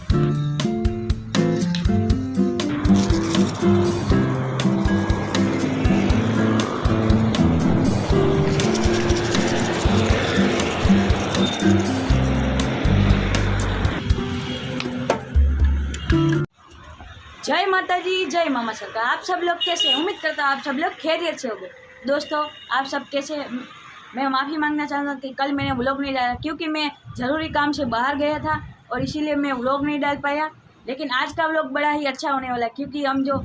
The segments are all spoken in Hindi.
जय माता जी, जय मामा सरकार। आप सब लोग कैसे? उम्मीद करता हूँ आप सब लोग खैरियत से होंगे। दोस्तों आप सब कैसे? मैं माफ़ी मांगना चाहता हूँ कि कल मैंने व्लॉग नहीं डाला, क्योंकि मैं ज़रूरी काम से बाहर गया था और इसीलिए मैं व्लॉग नहीं डाल पाया। लेकिन आज का व्लॉग बड़ा ही अच्छा होने वाला है, क्योंकि हम जो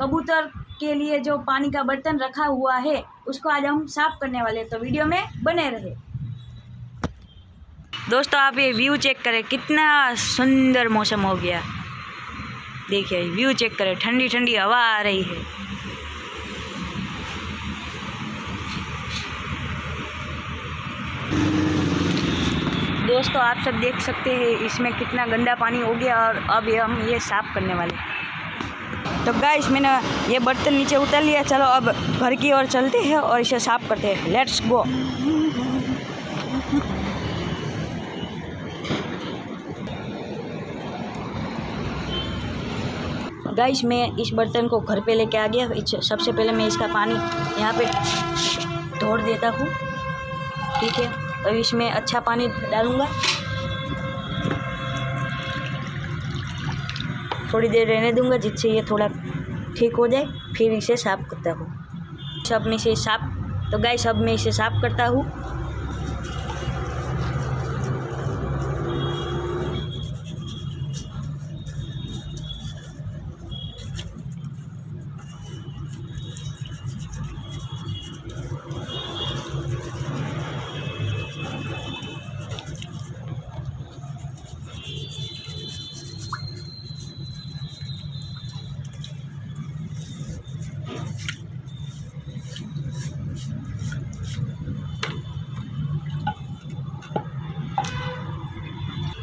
कबूतर के लिए जो पानी का बर्तन रखा हुआ है उसको आज हम साफ़ करने वाले हैं, तो वीडियो में बने रहे। दोस्तों आप ये व्यू चेक करें, कितना सुंदर मौसम हो गया। देखिए व्यू चेक करें, ठंडी ठंडी हवा आ रही है। दोस्तों आप सब देख सकते हैं इसमें कितना गंदा पानी हो गया और अब हम ये साफ़ करने वाले। तो गाइस मैंने ये बर्तन नीचे उतार लिया। चलो अब घर की ओर चलते हैं और इसे साफ़ करते हैं। Let's go. गाइस मैं इस बर्तन को घर पे लेके आ गया। सबसे पहले मैं इसका पानी यहाँ पे ढोड़ देता हूँ, ठीक है। अब इसमें अच्छा पानी डालूँगा, थोड़ी देर रहने दूँगा जिससे ये थोड़ा ठीक हो जाए, फिर इसे साफ़ करता हूँ। सब में से साफ़। तो गाइस अब मैं इसे साफ़ करता हूँ।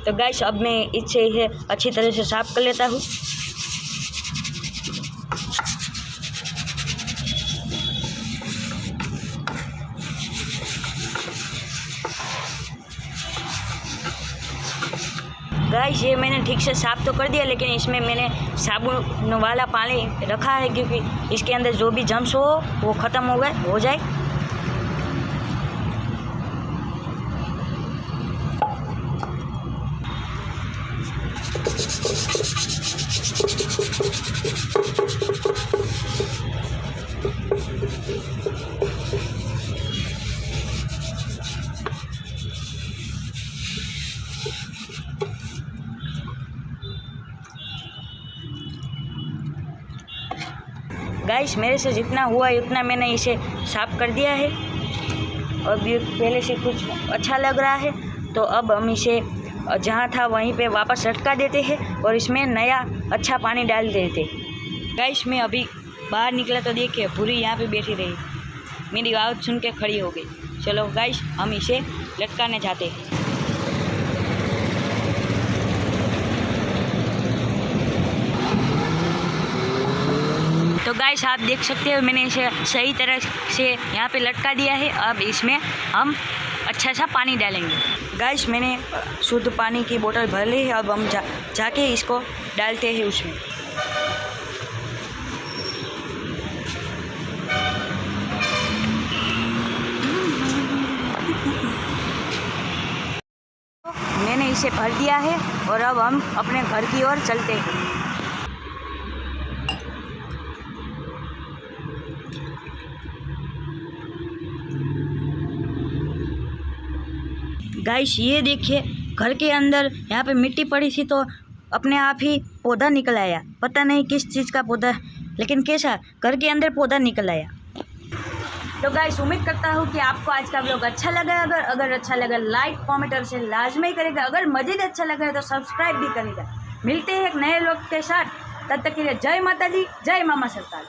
तो गाइस अब मैं इसे अच्छी तरह से साफ़ कर लेता हूँ। गाइस ये मैंने ठीक से साफ़ तो कर दिया, लेकिन इसमें मैंने साबुन वाला पानी रखा है, क्योंकि इसके अंदर जो भी जम्स हो वो ख़त्म हो जाए। गाइस मेरे से जितना हुआ उतना मैंने इसे साफ़ कर दिया है और ये पहले से कुछ अच्छा लग रहा है। तो अब हम इसे जहाँ था वहीं पे वापस लटका देते हैं और इसमें नया अच्छा पानी डाल देते। गाइस मैं अभी बाहर निकला तो देखिए पूरी यहाँ पे बैठी रही, मेरी आवाज़ सुन के खड़ी हो गई। चलो गाइस हम इसे लटकाने जाते हैं। तो गाइस आप देख सकते हो मैंने इसे सही तरह से यहाँ पे लटका दिया है। अब इसमें हम अच्छा सा पानी डालेंगे। गाइस मैंने शुद्ध पानी की बोतल भर ली है। अब हम जाके इसको डालते हैं उसमें। मैंने इसे भर दिया है और अब हम अपने घर की ओर चलते हैं। गाइस ये देखिए घर के अंदर यहाँ पे मिट्टी पड़ी थी तो अपने आप ही पौधा निकल आया। पता नहीं किस चीज़ का पौधा, लेकिन कैसा घर के अंदर पौधा निकल आया। तो गाइस उम्मीद करता हूँ कि आपको आज का व्लॉग अच्छा लगा। अगर अच्छा लगा लाइक कमेंट और शेयर लाजमी करेगा। अगर मज़ीद अच्छा लगा तो सब्सक्राइब भी करेगा। मिलते हैं एक नए व्लॉग के साथ, तब तक के लिए जय माता दी, जय मामा सरकार।